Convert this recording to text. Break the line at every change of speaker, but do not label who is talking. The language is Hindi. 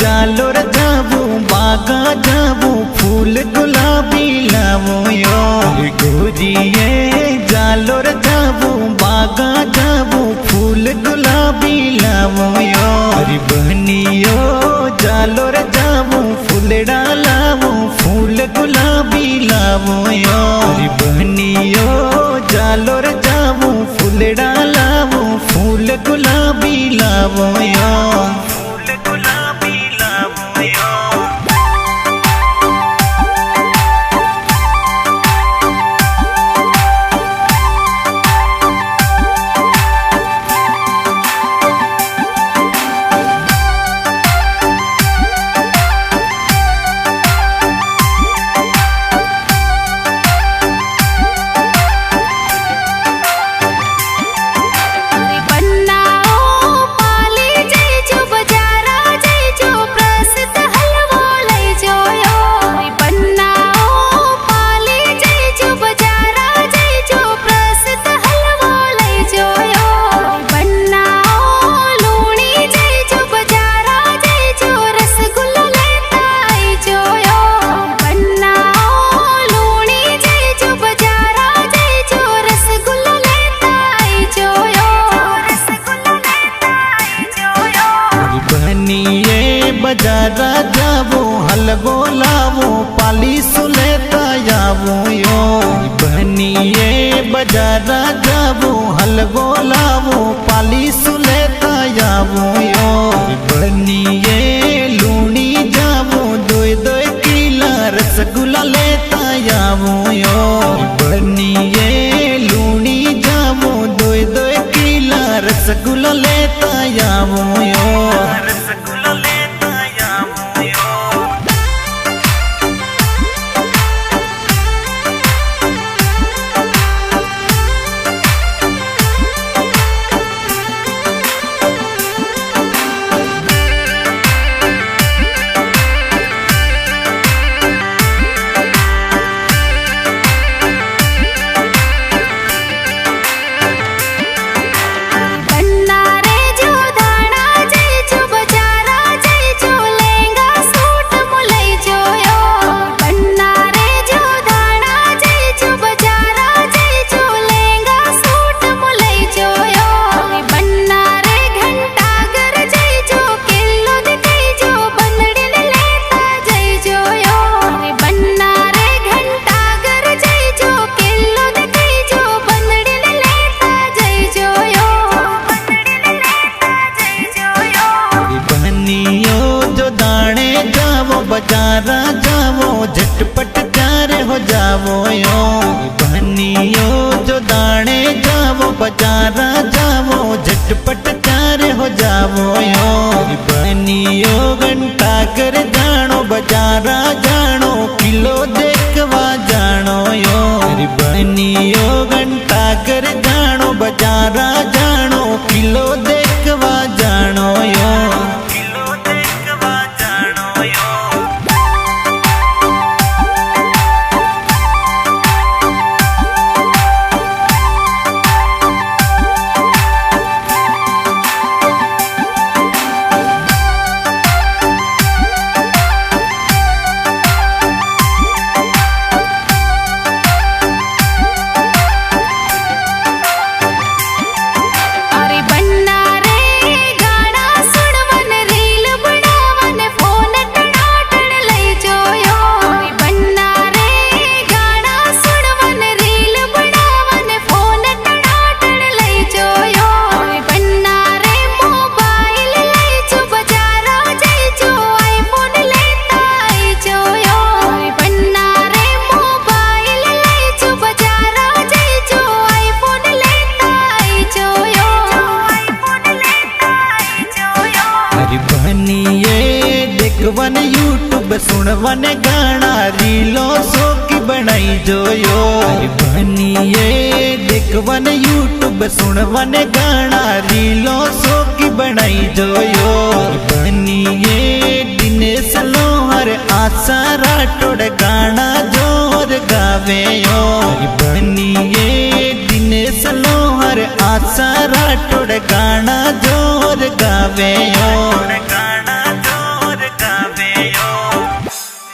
जालोर जाबू बागा जाबू फूल गुलाबी लावो यो गोरिये जालोर जाबू बागा जाबू फूल गुलाबी लावो यो अरे बहनियो जालोर जाबू फूलड़ा लावो फूल गुलाबी लावो यो अरे बहनियो जालोर जाबू फूलड़ा लावो फूल गुलाबी लावो यो बजारा जावो हलगो लावो पाली सुलेता जावो यो बहनिये बजारा जावो हलगो लावो पाली सुलेता जावो यो बहनिये लूणी जावो दोय दोय किला रसगुल्ला लेता जावो यो बहनिये लूणी जावो दोय दोय किला रसगुल्ला लेता जावो यो बजारा जावो झटपट जारे हो जावो यो बहनियो जो दाने जावो बजारा जावो झटपट जारे हो जावो यो बहनियो घंटा कर जानो बजारा जानो किलो देखवा जानो यो बहनियो घंटा कर जानो बजारा जानो किलो देखवा जानो यो सुनवाने गाना रीलो सो की बनाई जोयो। बनिए देखवन यूट्यूब सुनवाने गाना रीलो सो की बनाई जोयो। बनिए दिनेश लोहार आशा राठौड़ गाना जोर गावेयो। बनिए दिनेश लोहार आशा राठौड़ गाना जोर गावेयो।